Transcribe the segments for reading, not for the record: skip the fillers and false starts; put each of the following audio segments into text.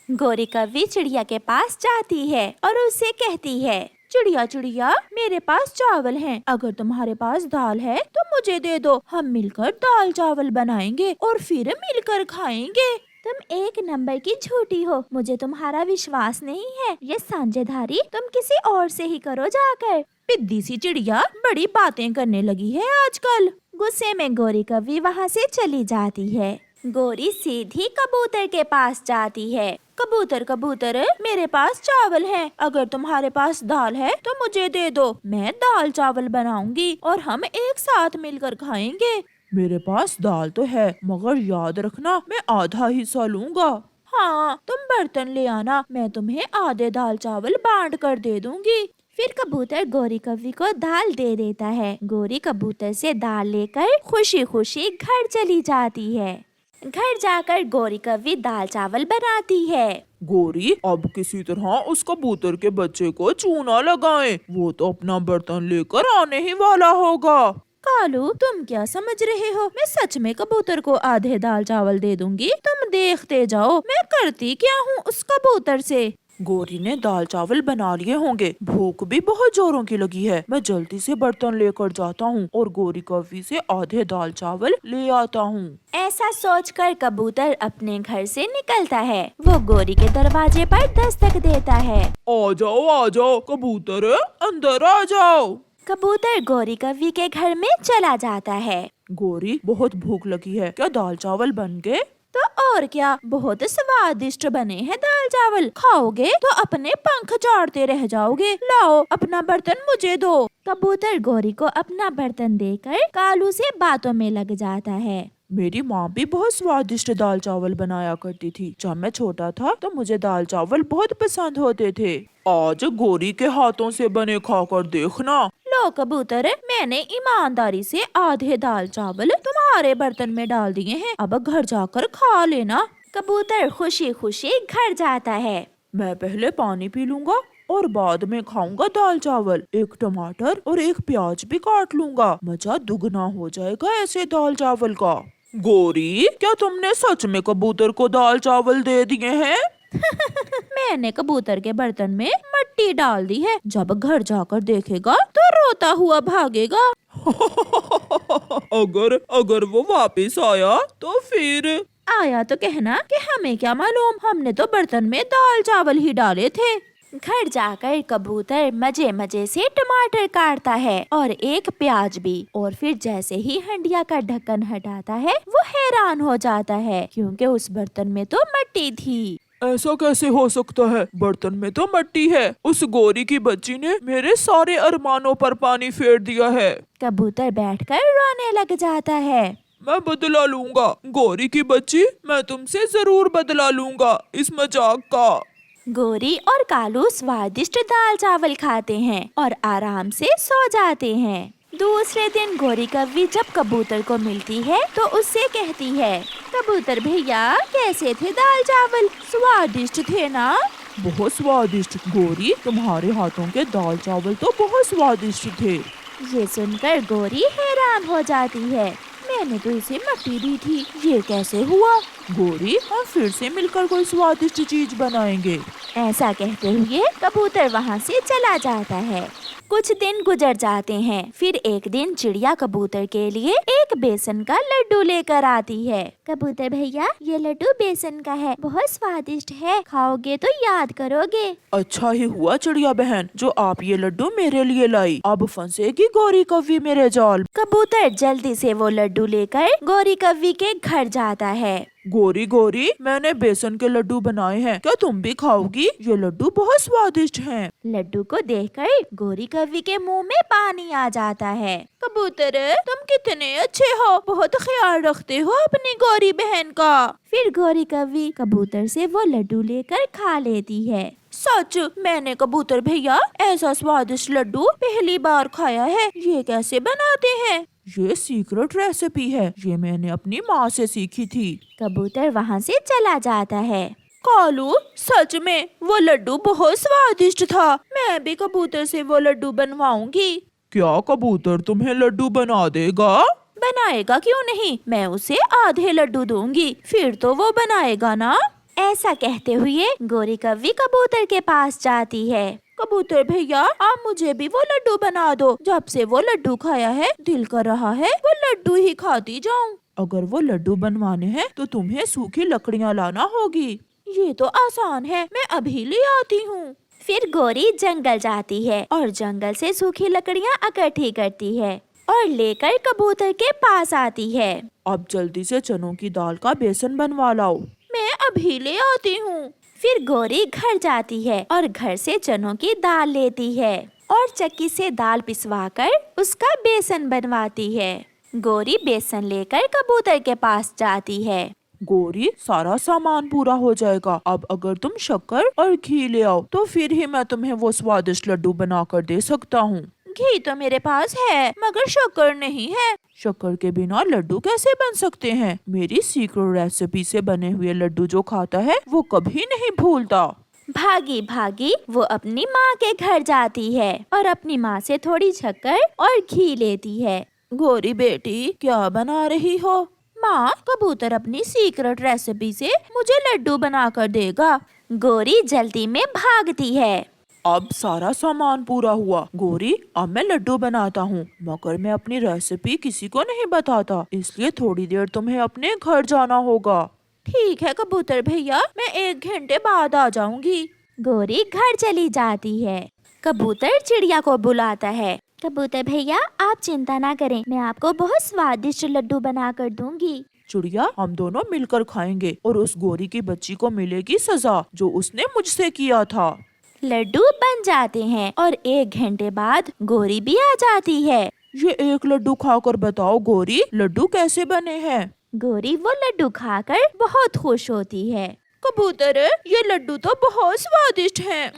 गोरी कौवी चिड़िया के पास जाती है और उससे कहती है, चिड़िया चिड़िया, मेरे पास चावल हैं। अगर तुम्हारे पास दाल है तो मुझे दे दो। हम मिलकर दाल चावल बनाएंगे और फिर मिलकर खाएंगे। तुम एक नंबर की झूठी हो, मुझे तुम्हारा विश्वास नहीं है। ये साझेदारी तुम किसी और से ही करो जाकर। पिद्दी सी चिड़िया बड़ी बातें करने लगी है आजकल। गुस्से में गोरी कौवी वहाँ से चली जाती है। गोरी सीधी कबूतर के पास जाती है। कबूतर कबूतर, मेरे पास चावल हैं। अगर तुम्हारे पास दाल है तो मुझे दे दो। मैं दाल चावल बनाऊंगी और हम एक साथ मिलकर खाएंगे। मेरे पास दाल तो है, मगर याद रखना मैं आधा हिस्सा लूंगा। हाँ, तुम बर्तन ले आना, मैं तुम्हें आधे दाल चावल बांट कर दे दूंगी। फिर कबूतर गोरी कौवी को दाल दे देता है। गोरी कबूतर से दाल लेकर खुशी खुशी घर चली जाती है। घर जाकर गोरी कौवी दाल चावल बनाती है। गोरी, अब किसी तरह उस कबूतर के बच्चे को चूना लगाएं। वो तो अपना बर्तन लेकर आने ही वाला होगा। कालू, तुम क्या समझ रहे हो? मैं सच में कबूतर को आधे दाल चावल दे दूंगी। तुम देखते जाओ मैं करती क्या हूँ उस कबूतर से। गोरी ने दाल चावल बना लिए होंगे। भूख भी बहुत जोरों की लगी है। मैं जल्दी से बर्तन लेकर जाता हूँ और गोरी कौवी से आधे दाल चावल ले आता हूँ। ऐसा सोचकर कबूतर अपने घर से निकलता है। वो गोरी के दरवाजे पर दस्तक देता है। आ जाओ कबूतर, अंदर आ जाओ। कबूतर गोरी कौवी के घर में चला जाता है। गोरी, बहुत भूख लगी है, क्या दाल चावल बन गए? तो और क्या, बहुत स्वादिष्ट बने हैं दाल चावल। खाओगे तो अपने पंख चाटते रह जाओगे। लाओ अपना बर्तन मुझे दो। कबूतर गोरी को अपना बर्तन देकर कालू से बातों में लग जाता है। मेरी माँ भी बहुत स्वादिष्ट दाल चावल बनाया करती थी। जब मैं छोटा था तो मुझे दाल चावल बहुत पसंद होते थे। आज गोरी के हाथों से बने खाकर देखना। लो कबूतर, मैंने ईमानदारी से आधे दाल चावल तुम्हारे बर्तन में डाल दिए हैं। अब घर जाकर खा लेना। कबूतर खुशी खुशी घर जाता है। मैं पहले पानी पी लूंगा और बाद में खाऊंगा दाल चावल। एक टमाटर और एक प्याज भी काट लूंगा। मजा दुगना हो जाएगा ऐसे दाल चावल का। गोरी, क्या तुमने सच में कबूतर को दाल चावल दे दिए हैं? मैंने कबूतर के बर्तन में मिट्टी डाल दी है। जब घर जाकर देखेगा तो रोता हुआ भागेगा। अगर वो वापस आया तो फिर? आया तो कहना कि हमें क्या मालूम, हमने तो बर्तन में दाल चावल ही डाले थे। घर जाकर कबूतर मजे मजे से टमाटर काटता है और एक प्याज भी। और फिर जैसे ही हंडिया का ढक्कन हटाता है वो हैरान हो जाता है, क्योंकि उस बर्तन में तो मिट्टी थी। ऐसा कैसे हो सकता है? बर्तन में तो मिट्टी है। उस गोरी की बच्ची ने मेरे सारे अरमानों पर पानी फेर दिया है। कबूतर बैठकर रोने लग जाता है। मैं बदला लूंगा गोरी की बच्ची, मैं तुमसे जरूर बदला लूंगा इस मजाक का। गोरी और कालू स्वादिष्ट दाल चावल खाते हैं और आराम से सो जाते हैं। दूसरे दिन गोरी कौवी जब कबूतर को मिलती है तो उससे कहती है, कबूतर भैया, कैसे थे दाल चावल? स्वादिष्ट थे ना? बहुत स्वादिष्ट। गोरी, तुम्हारे हाथों के दाल चावल तो बहुत स्वादिष्ट थे। ये सुनकर गोरी हैरान हो जाती है। मैंने तो इसे मिट्टी दी थी, ये कैसे हुआ? गोरी, हम फिर से मिलकर कोई स्वादिष्ट चीज बनाएंगे। ऐसा कहते हुए कबूतर वहाँ से चला जाता है। कुछ दिन गुजर जाते हैं। फिर एक दिन चिड़िया कबूतर के लिए एक बेसन का लड्डू लेकर आती है। कबूतर भैया, ये लड्डू बेसन का है, बहुत स्वादिष्ट है, खाओगे तो याद करोगे। अच्छा ही हुआ चिड़िया बहन जो आप ये लड्डू मेरे लिए लाई। अब फंसेगी गोरी कौवी मेरे जाल। कबूतर जल्दी से वो लड्डू लेकर गोरी कौवी के घर जाता है। गोरी, मैंने बेसन के लड्डू बनाए हैं, क्या तुम भी खाओगी? ये लड्डू बहुत स्वादिष्ट हैं। लड्डू को देखकर गोरी कौवी के मुंह में पानी आ जाता है। कबूतर, तुम कितने अच्छे हो, बहुत ख्याल रखते हो अपनी गोरी बहन का। फिर गोरी कौवी कबूतर से वो लड्डू लेकर खा लेती है। सच, मैंने कबूतर भैया ऐसा स्वादिष्ट लड्डू पहली बार खाया है। ये कैसे बनाते हैं? ये सीक्रेट रेसिपी है, ये मैंने अपनी माँ से सीखी थी। कबूतर वहाँ से चला जाता है। कालू, सच में वो लड्डू बहुत स्वादिष्ट था। मैं भी कबूतर से वो लड्डू बनवाऊंगी। क्या कबूतर तुम्हें लड्डू बना देगा? बनाएगा क्यों नहीं, मैं उसे आधे लड्डू दूंगी, फिर तो वो बनाएगा ना। ऐसा कहते हुए गोरी कौवी कबूतर के पास जाती है। कबूतर भैया, आप मुझे भी वो लड्डू बना दो। जब से वो लड्डू खाया है दिल कर रहा है वो लड्डू ही खाती जाऊं। अगर वो लड्डू बनवाने हैं तो तुम्हें सूखी लकड़ियाँ लाना होगी। ये तो आसान है, मैं अभी ले आती हूँ। फिर गोरी जंगल जाती है और जंगल से सूखी लकड़ियाँ इकट्ठी करती है और लेकर कबूतर के पास आती है। अब जल्दी से चनों की दाल का बेसन बनवा लाओ। मैं अभी ले आती हूँ। फिर गोरी घर जाती है और घर से चनों की दाल लेती है और चक्की से दाल पिसवाकर उसका बेसन बनवाती है। गोरी बेसन लेकर कबूतर के पास जाती है। गोरी, सारा सामान पूरा हो जाएगा। अब अगर तुम शक्कर और घी ले आओ तो फिर ही मैं तुम्हें वो स्वादिष्ट लड्डू बना कर दे सकता हूँ। घी तो मेरे पास है मगर शक्कर नहीं है। शक्कर के बिना लड्डू कैसे बन सकते हैं? मेरी सीक्रेट रेसिपी से बने हुए लड्डू जो खाता है वो कभी नहीं भूलता। भागी भागी वो अपनी माँ के घर जाती है और अपनी माँ से थोड़ी शक्कर और घी लेती है। गोरी बेटी, क्या बना रही हो? माँ, कबूतर अपनी सीक्रेट रेसिपी से मुझे लड्डू बना कर देगा। गोरी जल्दी में भागती है। अब सारा सामान पूरा हुआ। गोरी, अब मैं लड्डू बनाता हूँ मगर मैं अपनी रेसिपी किसी को नहीं बताता, इसलिए थोड़ी देर तुम्हें अपने घर जाना होगा। ठीक है कबूतर भैया, मैं 1 घंटे बाद आ जाऊंगी। गोरी घर चली जाती है। कबूतर चिड़िया को बुलाता है। कबूतर भैया, आप चिंता ना करें, मैं आपको बहुत स्वादिष्ट लड्डू बना कर दूंगी। चिड़िया, हम दोनों मिलकर खाएंगे और उस गोरी की बच्ची को मिलेगी सजा जो उसने मुझसे किया था। लड्डू बन जाते हैं और 1 घंटे बाद गोरी भी आ जाती है। ये एक लड्डू खाकर बताओ गोरी, लड्डू कैसे बने हैं? गोरी वो लड्डू खाकर बहुत खुश होती है। कबूतर, ये लड्डू तो बहुत स्वादिष्ट हैं।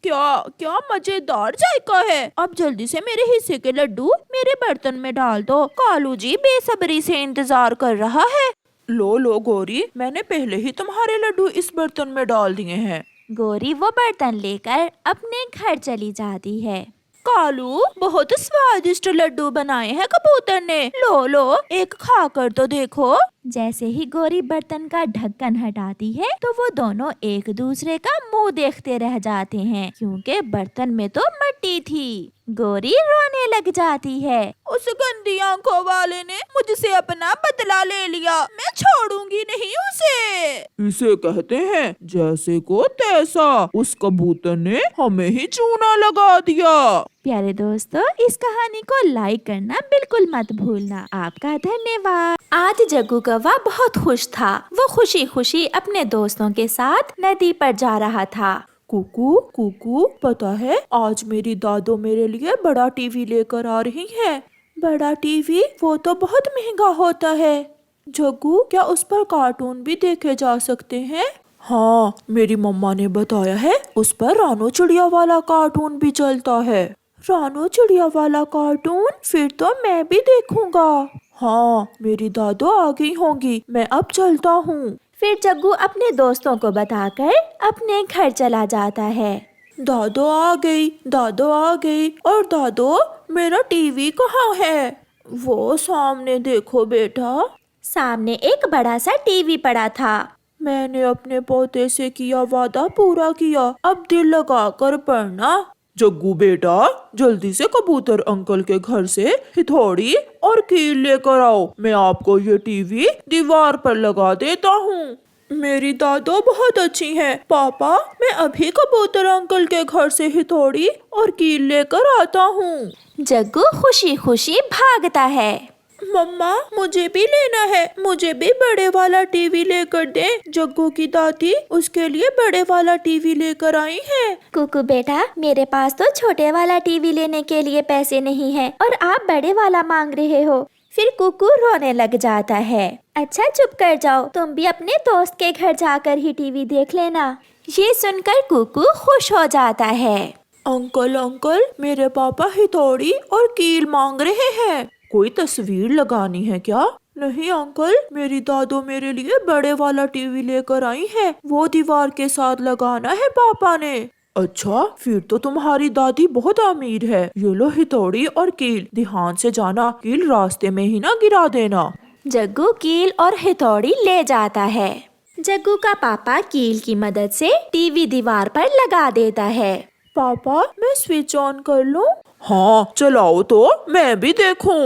क्या क्या मजेदार जायका है। अब जल्दी से मेरे हिस्से के लड्डू मेरे बर्तन में डाल दो। कालू जी बेसब्री से इंतजार कर रहा है। लो गोरी, मैंने पहले ही तुम्हारे लड्डू इस बर्तन में डाल दिए हैं। गोरी वो बर्तन लेकर अपने घर चली जाती है। कालू, बहुत स्वादिष्ट लड्डू बनाए हैं कबूतर ने। लो एक खाकर तो देखो। जैसे ही गोरी बर्तन का ढक्कन हटाती है तो वो दोनों एक दूसरे का मुंह देखते रह जाते हैं क्योंकि बर्तन में तो मिट्टी थी। गोरी रोने लग जाती है। उस गंदी आंखों वाले ने मुझसे अपना बदला ले लिया, मैं छोड़ूंगी नहीं उसे। इसे कहते हैं जैसे को तैसा। उस कबूतर ने हमें ही चूना लगा दिया। प्यारे दोस्तों, इस कहानी को लाइक करना बिल्कुल मत भूलना। आपका धन्यवाद। आज जग्गू कौवा बहुत खुश था। वो खुशी खुशी अपने दोस्तों के साथ नदी पर जा रहा था। कुकू कुकू, पता है आज मेरी दादो मेरे लिए बड़ा टीवी लेकर आ रही है। बड़ा टीवी? वो तो बहुत महंगा होता है। जग्गू, क्या उस पर कार्टून भी देखे जा सकते हैं? हाँ, मेरी मम्मा ने बताया है उस पर रानू चिड़िया वाला कार्टून भी चलता है। रानू चिड़िया वाला कार्टून? फिर तो मैं भी देखूंगा। हाँ, मेरी दादो आ गई होंगी, मैं अब चलता हूँ। फिर जग्गू अपने दोस्तों को बताकर अपने घर चला जाता है। दादो आ गई और दादो, मेरा टीवी कहाँ है? वो सामने देखो बेटा। सामने एक बड़ा सा टीवी पड़ा था। मैंने अपने पोते से किया वादा पूरा किया, अब दिल लगा कर पढ़ना। जग्गू बेटा, जल्दी से कबूतर अंकल के घर से हथौड़ी और कील लेकर आओ। मैं आपको ये टीवी दीवार पर लगा देता हूँ। मेरी दादो बहुत अच्छी हैं। पापा, मैं अभी कबूतर अंकल के घर से हथौड़ी और कील लेकर आता हूँ। जग्गू खुशी खुशी भागता है। मम्मा, मुझे भी लेना है, मुझे भी बड़े वाला टीवी लेकर दे। जग्गू की दादी उसके लिए बड़े वाला टीवी लेकर आई है। कुकू बेटा, मेरे पास तो छोटे वाला टीवी लेने के लिए पैसे नहीं है और आप बड़े वाला मांग रहे हो। फिर कुकू रोने लग जाता है। अच्छा चुप कर जाओ, तुम भी अपने दोस्त के घर जाकर ही टीवी देख लेना। ये सुनकर कुकू खुश हो जाता है। अंकल, मेरे पापा हथौड़ी और कील मांग रहे हैं। कोई तस्वीर लगानी है क्या? नहीं अंकल, मेरी दादो मेरे लिए बड़े वाला टीवी लेकर आई है, वो दीवार के साथ लगाना है पापा ने। अच्छा, फिर तो तुम्हारी दादी बहुत अमीर है। ये लो हथौड़ी और कील, ध्यान से जाना, कील रास्ते में ही ना गिरा देना। जग्गू कील और हथौड़ी ले जाता है। जग्गू का पापा कील की मदद से टीवी दीवार पर लगा देता है। पापा मैं स्विच ऑन कर लूं? हाँ चलाओ तो मैं भी देखूं।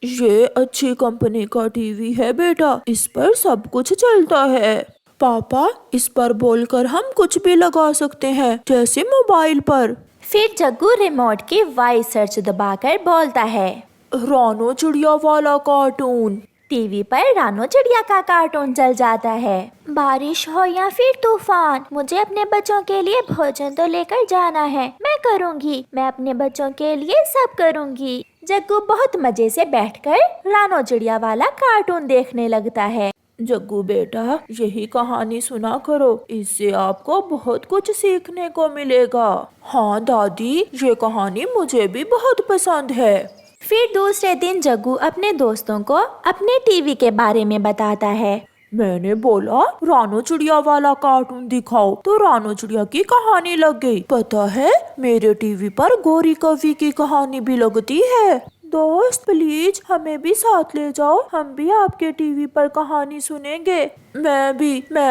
ये अच्छी कंपनी का टीवी है बेटा, इस पर सब कुछ चलता है। पापा इस पर बोलकर हम कुछ भी लगा सकते हैं, जैसे मोबाइल पर। फिर जग्गू रिमोट की वॉइस सर्च दबाकर बोलता है, रानो चिड़िया वाला कार्टून। टीवी पर रानो चिड़िया का कार्टून चल जाता है। बारिश हो या फिर तूफान, मुझे अपने बच्चों के लिए भोजन तो लेकर जाना है। मैं करूँगी, मैं अपने बच्चों के लिए सब करूँगी। जग्गू बहुत मजे से बैठकर रानो चिड़िया वाला कार्टून देखने लगता है। जग्गू बेटा यही कहानी सुना करो, इससे आपको बहुत कुछ सीखने को मिलेगा। हाँ दादी, ये कहानी मुझे भी बहुत पसंद है। फिर दूसरे दिन जग्गू अपने दोस्तों को अपने टीवी के बारे में बताता है। मैंने बोला रानो चिड़िया वाला कार्टून दिखाओ, तो रानो चिड़िया की कहानी लग गई। पता है मेरे टीवी पर गौरी कवि की कहानी भी लगती है। दोस्त प्लीज हमें भी साथ ले जाओ, हम भी आपके टीवी पर कहानी सुनेंगे। मैं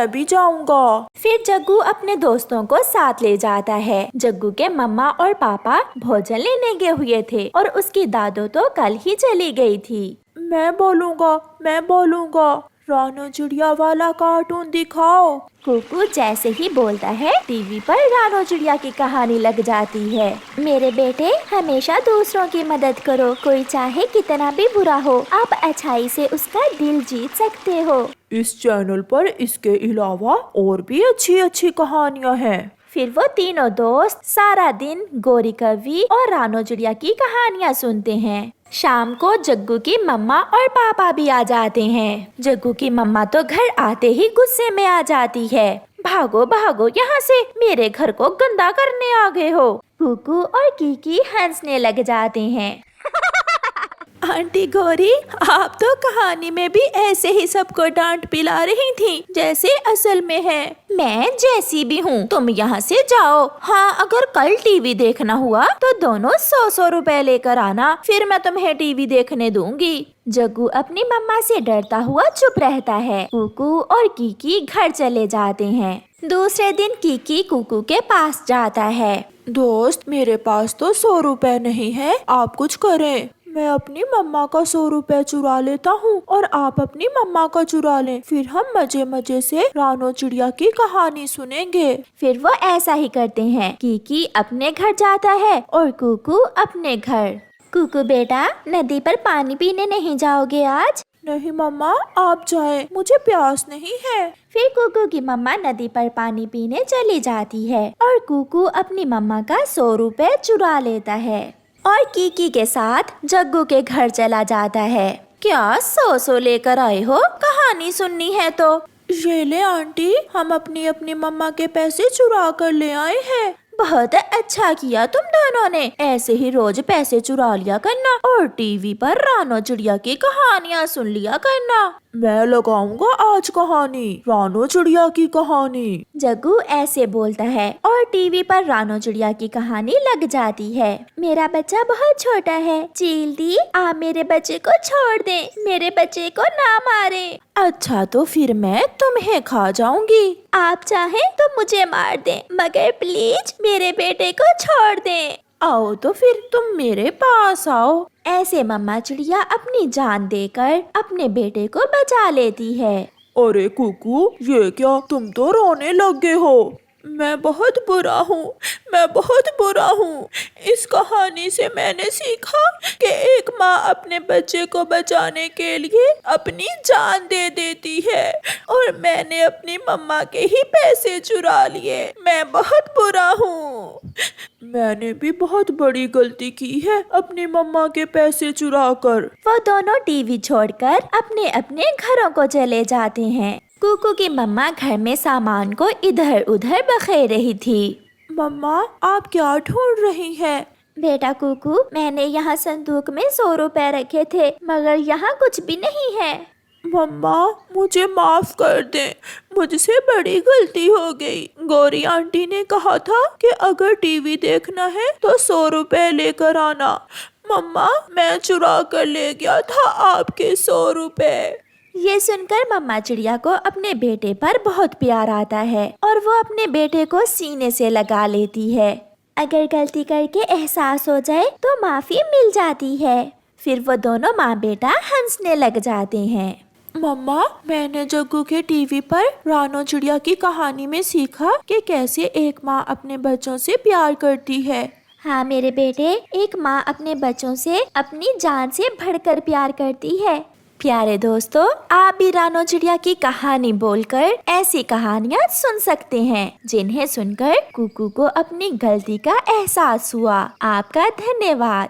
भी जाऊंगा। फिर जग्गू अपने दोस्तों को साथ ले जाता है। जग्गू के मम्मा और पापा भोजन लेने गए हुए थे और उसकी दादू तो कल ही चली गई थी। मैं बोलूंगा रानो चिड़िया वाला कार्टून दिखाओ। कुकू जैसे ही बोलता है, टीवी पर रानो चिड़िया की कहानी लग जाती है। मेरे बेटे हमेशा दूसरों की मदद करो, कोई चाहे कितना भी बुरा हो, आप अच्छाई से उसका दिल जीत सकते हो। इस चैनल पर इसके अलावा और भी अच्छी अच्छी कहानियाँ हैं। फिर वो तीनों दोस्त सारा दिन गौरी कवि और रानो चिड़िया की कहानियाँ सुनते हैं। शाम को जग्गू की मम्मा और पापा भी आ जाते हैं। जग्गू की मम्मा तो घर आते ही गुस्से में आ जाती है। भागो भागो यहाँ से, मेरे घर को गंदा करने आ गए हो। कुकू और कीकी हंसने लग जाते हैं। आंटी गौरी, आप तो कहानी में भी ऐसे ही सबको डांट पिला रही थी जैसे असल में है। मैं जैसी भी हूँ, तुम यहाँ से जाओ। हाँ, अगर कल टीवी देखना हुआ तो दोनों 100 रुपए लेकर आना, फिर मैं तुम्हें टीवी देखने दूंगी। जग्गू अपनी मम्मा से डरता हुआ चुप रहता है। कुकू और कीकी घर चले जाते हैं। दूसरे दिन कीकी कुकू के पास जाता है। दोस्त मेरे पास तो 100 रुपए नहीं है, आप कुछ करें। मैं अपनी मम्मा का 100 रुपए चुरा लेता हूँ और आप अपनी मम्मा का चुरा लें, फिर हम मजे मजे से रानो चिड़िया की कहानी सुनेंगे। फिर वो ऐसा ही करते हैं। कीकी अपने घर जाता है और कुकू अपने घर। कुकू बेटा, नदी पर पानी पीने नहीं जाओगे आज? नहीं मम्मा, आप जाएं, मुझे प्यास नहीं है। फिर कुकू की मम्मा नदी पर पानी पीने चली जाती है और कुकू अपनी मम्मा का 100 रुपए चुरा लेता है और कीकी के साथ जग्गू के घर चला जाता है। क्या 100 लेकर आए हो? कहानी सुननी है तो? ये ले आंटी, हम अपनी अपनी मम्मा के पैसे चुरा कर ले आए हैं। बहुत अच्छा किया तुम दोनों ने, ऐसे ही रोज पैसे चुरा लिया करना और टीवी पर रानो चिड़िया की कहानियाँ सुन लिया करना। मैं लगाऊंगा आज कहानी, रानो चिड़िया की कहानी। जग्गू ऐसे बोलता है और टीवी पर रानो चिड़िया की कहानी लग जाती है। मेरा बच्चा बहुत छोटा है, चील दी आप मेरे बच्चे को छोड़ दे, मेरे बच्चे को ना मारे। अच्छा तो फिर मैं तुम्हें खा जाऊंगी। आप चाहें तो मुझे मार दें, मगर प्लीज मेरे बेटे को छोड़ दें। आओ तो फिर तुम मेरे पास आओ। ऐसे मम्मा चिड़िया अपनी जान देकर अपने बेटे को बचा लेती है। अरे कुकू, ये क्या, तुम तो रोने लग गए हो। मैं बहुत बुरा हूँ। इस कहानी से मैंने सीखा कि एक माँ अपने बच्चे को बचाने के लिए अपनी जान दे देती है और मैंने अपनी मम्मा के ही पैसे चुरा लिए। मैं बहुत बुरा हूँ। मैंने भी बहुत बड़ी गलती की है अपनी मम्मा के पैसे चुरा कर। वो दोनों टीवी छोड़कर अपने अपने घरों को चले जाते हैं। कुकू की मम्मा घर में सामान को इधर उधर बखेर रही थी। मम्मा, आप क्या ढूंढ रही हैं? बेटा कुकू, मैंने यहाँ संदूक में 100 रुपए रखे थे, मगर यहाँ कुछ भी नहीं है। मम्मा, मुझे माफ कर दें, मुझसे बड़ी गलती हो गई। गौरी आंटी ने कहा था कि अगर टीवी देखना है तो 100 रुपए लेकर आना। मम्मा, मैं चुरा कर ले गया था आपके 100 रुपए। ये सुनकर मम्मा चिड़िया को अपने बेटे पर बहुत प्यार आता है और वो अपने बेटे को सीने से लगा लेती है। अगर गलती करके एहसास हो जाए तो माफी मिल जाती है। फिर वो दोनों माँ बेटा हंसने लग जाते हैं। मम्मा, मैंने जग्गू के टीवी पर रानो चिड़िया की कहानी में सीखा कि कैसे एक माँ अपने बच्चों से प्यार करती है। हाँ मेरे बेटे, एक माँ अपने बच्चों से अपनी जान से बढ़कर प्यार करती है। प्यारे दोस्तों, आप भी रानो चिड़िया की कहानी बोलकर ऐसी कहानियाँ सुन सकते हैं जिन्हें सुनकर कुकू को अपनी गलती का एहसास हुआ। आपका धन्यवाद।